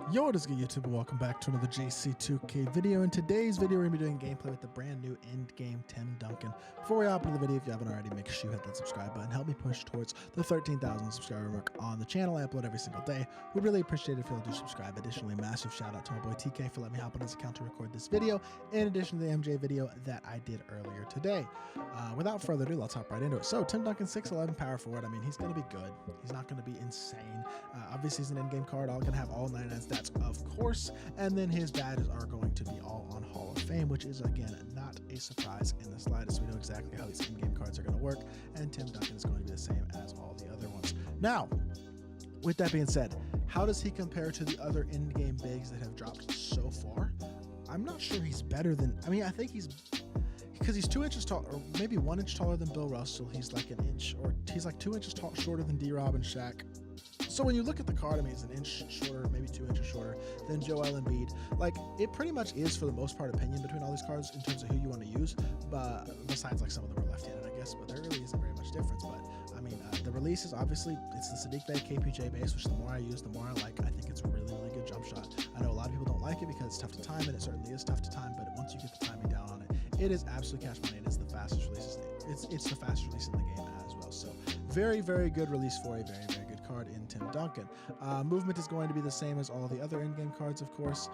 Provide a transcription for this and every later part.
Yo, what is good, YouTube? Welcome back to another JC2K video. In today's video, we're going to be doing gameplay with the brand new end-game Tim Duncan. Before we hop into the video, if you haven't already, make sure you hit that subscribe button. Help me push towards the 13,000 subscriber mark on the channel. I upload every single day. We'd really appreciate it if you'll do subscribe. Additionally, massive shout out to my boy TK for letting me hop on his account to record this video, in addition to the MJ video that I did earlier today. Without further ado, let's hop right into it. So, Tim Duncan, 6'11", power forward. I mean, he's going to be good. He's not going to be insane. Obviously, he's an in-game card. All going to have all 99 stats, of course. And then his badges are going to be all on Hall of Fame, which is, again, not a surprise in the slightest. We know exactly how these in-game cards are going to work, and Tim Duncan is going to be the same as all the other ones. Now, with that being said, how does he compare to the other in-game bigs that have dropped so far? I'm not sure he's better than, I mean, I think he's, because he's 2 inches tall, or maybe 1 inch taller than Bill Russell. He's like an inch, or he's like 2 inches tall, shorter than D-Rob and Shaq. So when you look at the card, I mean, he's an inch shorter, maybe 2 inches shorter than Joel Embiid. Like, it pretty much is, for the most part, opinion between all these cards in terms of who you want to use. But besides, like, some of them are left-handed, I guess. But there really isn't very much difference. But I mean, the release is obviously, it's the Sadiq Bey KPJ base, which the more I use, the more I like. I think it's a really, really good jump shot. I know a lot of people don't like it because it's tough to time, and it certainly is tough to time. But once you get the timing down on it, it is absolute cash money. It is the fastest release. It's the fastest release in the game as well. So very, very good release for a very, very good card in Tim Duncan. Movement is going to be the same as all the other in-game cards, of course.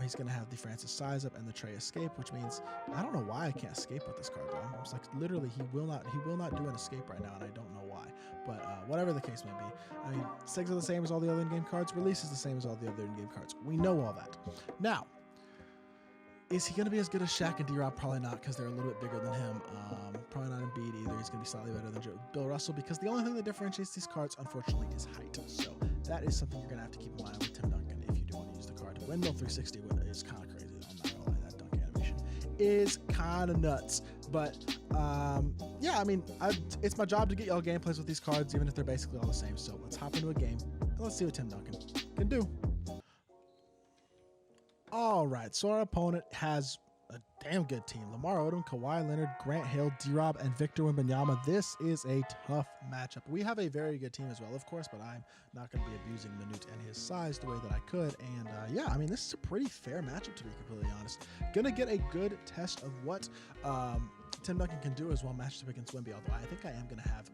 He's going to have the Francis Size Up and the Trey Escape, which means I don't know why I can't escape with this card, though. It's like, literally, he will not do an escape right now, and I don't know why. But whatever the case may be, I mean, SIGs are the same as all the other in-game cards. Release is the same as all the other in-game cards. We know all that. Now, is he going to be as good as Shaq and D-Rob? Probably not, because they're a little bit bigger than him. Probably not Embiid either. He's going to be slightly better than Bill Russell, because the only thing that differentiates these cards, unfortunately, is height. So that is something you're going to have to keep in mind with Tim Duncan if you do want to use the card. Windmill 360 is kind of crazy. I'm not going to lie. That dunk animation is kind of nuts. But yeah, I mean, it's my job to get y'all gameplays with these cards, even if they're basically all the same. So let's hop into a game, and let's see what Tim Duncan can do. All right, so our opponent has a damn good team. Lamar Odom, Kawhi Leonard, Grant Hill, D-Rob, and Victor Wembanyama. This is a tough matchup. We have a very good team as well, of course, but I'm not going to be abusing Manute and his size the way that I could. And yeah, I mean, this is a pretty fair matchup, to be completely honest. Gonna get a good test of what Tim Duncan can do as well matched up against Wemby, although I think I am going to have,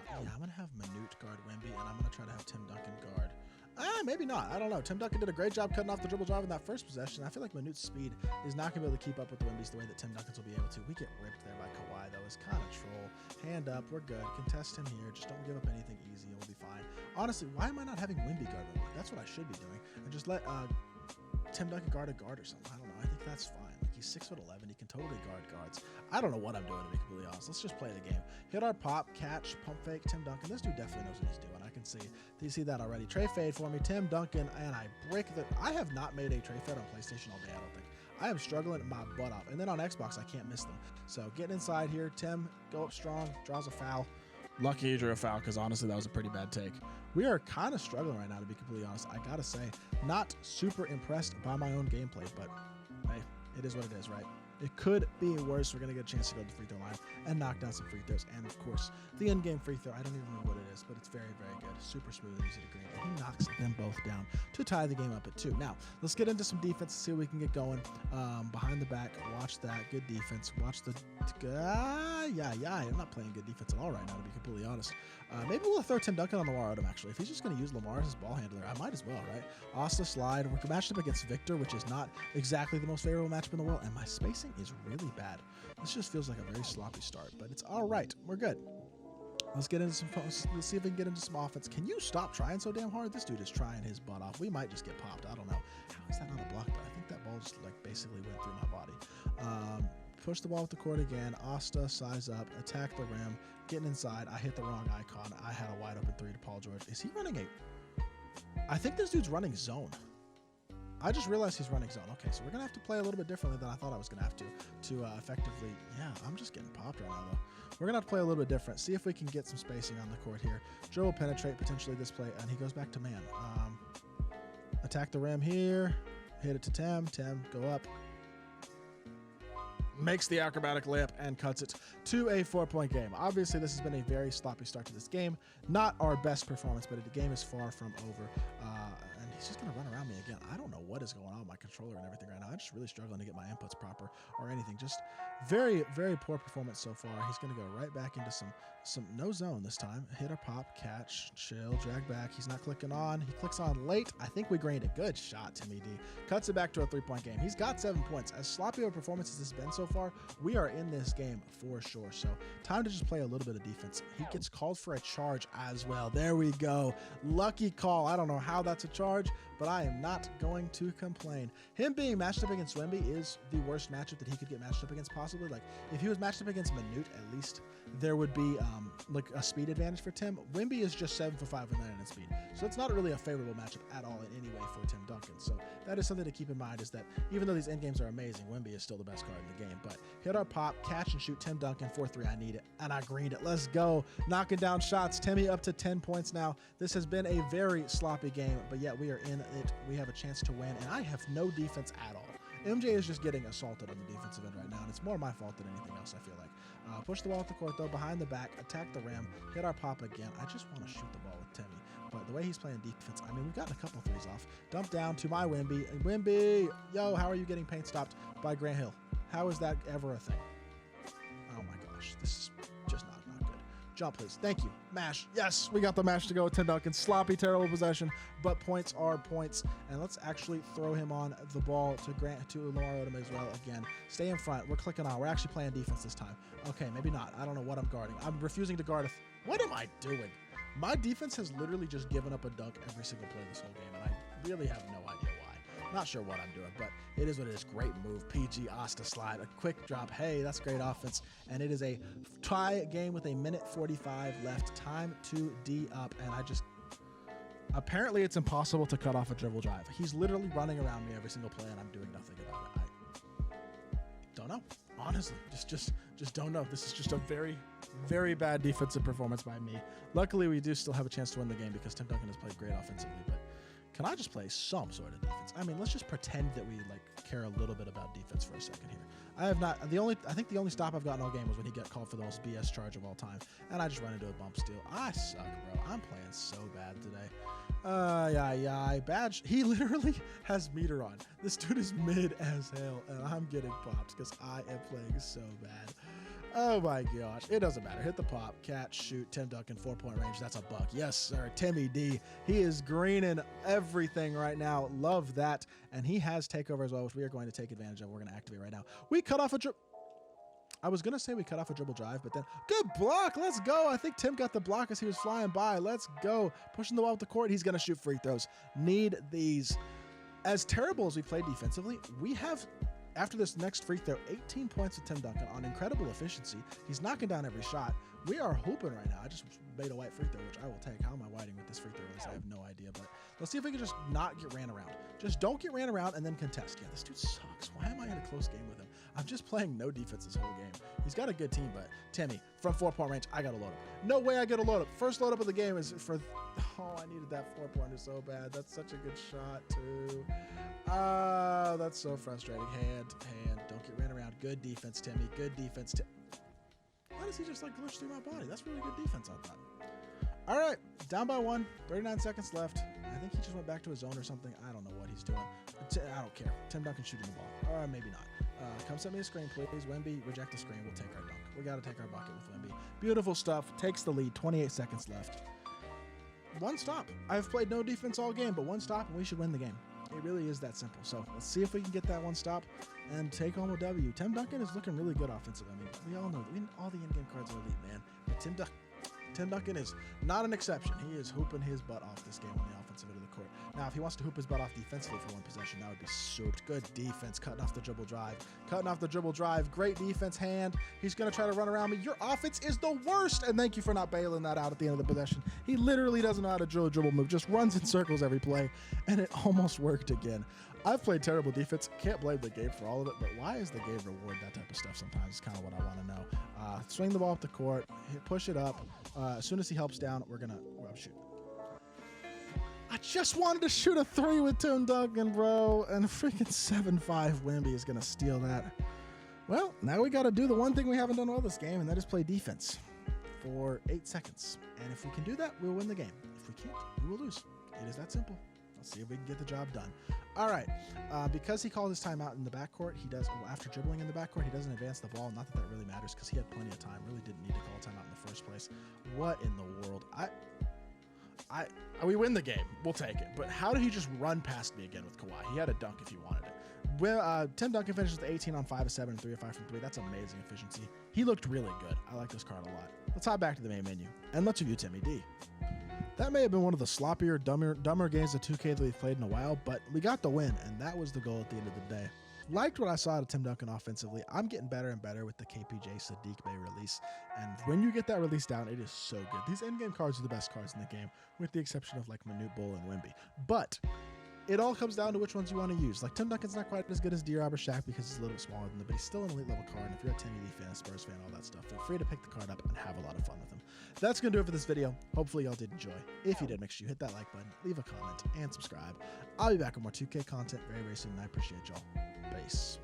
yeah, I'm going to have Manute guard Wemby, and I'm going to try to have Tim Duncan guard. Maybe not. I don't know. Tim Duncan did a great job cutting off the dribble drive in that first possession. I feel like Manute's speed is not going to be able to keep up with the Wemby's the way that Tim Duncan's will be able to. We get ripped there by Kawhi, though. It's kind of troll. Hand up. We're good. Contest him here. Just don't give up anything easy, and we'll be fine. Honestly, why am I not having Wemby guard Wemby? That's what I should be doing. And just let Tim Duncan guard a guard or something. I don't know. I think that's fine. Like, he's 6'11". He can totally guard guards. I don't know what I'm doing, to be completely honest. Let's just play the game. Hit our pop, catch, pump fake, Tim Duncan. This dude definitely knows what he's doing. I can see. Do you see that already? Trey fade for me, Tim Duncan, and I break the. I have not made a Trey fade on PlayStation all day, I don't think. I am struggling my butt off. And then on Xbox, I can't miss them. So getting inside here, Tim, go up strong, draws a foul. Lucky he drew a foul, because honestly, that was a pretty bad take. We are kind of struggling right now, to be completely honest. I gotta say, not super impressed by my own gameplay, but hey, it is what it is, right? It could be worse. We're going to get a chance to go to the free throw line and knock down some free throws. And, of course, the in-game free throw, I don't even know what it is, but it's very, very good. Super smooth and easy to green. And he knocks them both down to tie the game up at 2. Now, let's get into some defense, see what we can get going. Behind the back, watch that. Good defense. Watch the... yeah, I'm not playing good defense at all right now, to be completely honest. Maybe we'll throw Tim Duncan on Lamar Odom, actually. If he's just going to use Lamar as his ball handler, I might as well, right? Asta slide. We're matched up against Victor, which is not exactly the most favorable matchup in the world, and my spacing is really bad. This just feels like a very sloppy start, but it's all right. We're good. Let's get into some. Let's see if we can get into some offense. Can you stop trying so damn hard? This dude is trying his butt off. We might just get popped. I don't know. How is that not a block? But I think that ball just like basically went through my body. Push the ball with the court again. Asta, size up, attack the rim, getting inside. I hit the wrong icon. I had a wide open 3 to Paul George. Is he running a? I think this dude's running zone. I just realized he's running zone. Okay, so we're going to have to play a little bit differently than I thought I was going to have to effectively... Yeah, I'm just getting popped right now, though. We're going to have to play a little bit different. See if we can get some spacing on the court here. Joe will penetrate potentially this play, and he goes back to man. Attack the rim here. Hit it to Tim. Tim, go up. makes the acrobatic layup and cuts it to a 4-point game. Obviously, this has been a very sloppy start to this game. Not our best performance, but the game is far from over. And he's just going to run around me again. I don't know what is going on with my controller and everything right now. I'm just really struggling to get my inputs proper or anything. Just very, very poor performance so far. He's going to go right back into some no zone this time. Hit or pop, catch, chill, drag back. He's not clicking on. He clicks on late. I think we greened a good shot, Timmy D. Cuts it back to a 3-point game. He's got 7 points. As sloppy of a performance as this has been so far, we are in this game for sure. So time to just play a little bit of defense. He gets called for a charge as well. There we go. Lucky call. I don't know how that's a charge, but I am not going to complain. Him being matched up against Wemby is the worst matchup that he could get matched up against possibly. Like if he was matched up against Minute, at least there would be like a speed advantage for Tim. Wemby is just 7 for 5 with 9 in speed, so it's not really a favorable matchup at all in any way for Tim Duncan. So that is something to keep in mind, is that even though these end games are amazing, Wemby is still the best card in the game. But hit our pop, catch and shoot, Tim Duncan 4-3. I need it, and I greened it. Let's go, knocking down shots. Timmy up to 10 points now. This has been a very sloppy game, but yet we are in it. We have a chance to win, and I have no defense at all. MJ is just getting assaulted on the defensive end right now, and it's more my fault than anything else, I feel like. Push the ball at the court, though, behind the back, attack the rim, hit our pop again. I just want to shoot the ball with Timmy, but the way he's playing defense, I mean, we've gotten a couple threes off. Dump down to my Wemby. And Wemby, yo, how are you getting paint stopped by Grant Hill? How is that ever a thing? Oh, my gosh. This is just not good. Jump, please. Thank you. Mash. Yes, we got the mash to go with Tim Duncan. Sloppy, terrible possession, but points are points. And let's actually throw him on the ball to Lamar Odom as well again. Stay in front. We're clicking on. We're actually playing defense this time. Okay, maybe not. I don't know what I'm guarding. I'm refusing to guard. What am I doing? My defense has literally just given up a dunk every single play this whole game, and I really have no idea why. Not sure what I'm doing, but it is what it is. Great move. PG Asta slide. A quick drop. Hey, that's great offense. And it is a tie game with a minute 45 left. Time to D up. And apparently it's impossible to cut off a dribble drive. He's literally running around me every single play, and I'm doing nothing about it. I don't know. Honestly, just don't know. This is just a very, very bad defensive performance by me. Luckily, we do still have a chance to win the game because Tim Duncan has played great offensively, but can I just play some sort of defense? I mean, let's just pretend that we care a little bit about defense for a second here. I have not. I think the only stop I've gotten all game was when he got called for the most BS charge of all time, and I just run into a bump steal. I suck, bro. I'm playing so bad today. Yeah. Badge. He literally has meter on. This dude is mid as hell, and I'm getting popped because I am playing so bad. Oh my gosh. It doesn't matter. Hit the pop, catch, shoot, Tim Duncan, 4-point range. That's a buck. Yes, sir. Timmy D. He is greening everything right now. Love that. And he has takeover as well, which we are going to take advantage of. We're going to activate right now. We cut off a dribble. I was going to say we cut off a dribble drive, but then good block. Let's go. I think Tim got the block as he was flying by. Let's go. Pushing the ball up the court. He's going to shoot free throws. Need these. As terrible as we played defensively, we have, after this next free throw, 18 points with Tim Duncan on incredible efficiency. He's knocking down every shot. We are hooping right now. I just made a white free throw, which I will take. How am I whiting with this free throw list? I have no idea, but let's see if we can just not get ran around. Just don't get ran around and then contest. Yeah, this dude sucks. Why am I in a close game with him? I'm just playing no defense this whole game. He's got a good team, but Timmy, from 4-point range, I got to load up. No way I get a load up. First load up of the game is for, oh, I needed that 4-pointer so bad. That's such a good shot, too. That's so frustrating. Hand. Don't get ran around. Good defense, Timmy. Good defense. Why does he just glitch through my body? That's really good defense, I thought. All right, down by 1, 39 seconds left. I think he just went back to his zone or something. I don't know what he's doing. I don't care. Tim Duncan shooting the ball. Or maybe not. Come send me a screen, please. Wemby, reject the screen. We'll take our dunk. We got to take our bucket with Wemby. Beautiful stuff. Takes the lead. 28 seconds left. One stop. I've played no defense all game, but one stop, and we should win the game. It really is that simple. So let's see if we can get that one stop and take home a W. Tim Duncan is looking really good offensively. I mean, we all know all the in-game cards are elite, man. But Tim Duncan is not an exception. He is hooping his butt off this game on the offensive end of the court. Now, if he wants to hoop his butt off defensively for one possession, that would be souped. Good defense, cutting off the dribble drive. Great defense, hand. He's going to try to run around me. Your offense is the worst, and thank you for not bailing that out at the end of the possession. He literally doesn't know how to drill a dribble move, just runs in circles every play, and it almost worked again. I've played terrible defense. Can't blame the game for all of it, but why is the game reward that type of stuff sometimes is kind of what I want to know. Swing the ball up the court, push it up. As soon as he helps down, we're going to shoot. I just wanted to shoot a 3 with Tim Duncan, bro, and a freaking 7-5 Wemby is going to steal that. Well, now we got to do the one thing we haven't done well this game, and that is play defense for 8 seconds. And if we can do that, we'll win the game. If we can't, we will lose. It is that simple. Let's see if we can get the job done. All right, because he called his timeout in the backcourt, he does, well, after dribbling in the backcourt, he doesn't advance the ball. Not that that really matters because he had plenty of time. Really didn't need to call a timeout in the first place. What in the world? We win the game. We'll take it. But how did he just run past me again with Kawhi? He had a dunk if he wanted it. Well, Tim Duncan finishes with 18 on 5 of 7 and 3 of 5 from 3. That's amazing efficiency. He looked really good. I like this card a lot. Let's hop back to the main menu and let's review Timmy D. That may have been one of the sloppier, dumber games of 2K that we've played in a while, but we got the win, and that was the goal at the end of the day. Liked what I saw out of Tim Duncan offensively. I'm getting better and better with the KPJ Sadiq Bey release, and when you get that release down, it is so good. These endgame cards are the best cards in the game, with the exception of like Manute Bol and Wemby. But it all comes down to which ones you want to use. Like Tim Duncan's not quite as good as D-Rob or Shaq because he's a little bit smaller than them, but he's still an elite level card. And if you're a Timmy D fan, a Spurs fan, all that stuff, feel free to pick the card up and have a lot of fun with him. That's going to do it for this video. Hopefully y'all did enjoy. If you did, make sure you hit that like button, leave a comment, and subscribe. I'll be back with more 2K content very, very soon, and I appreciate y'all. Peace.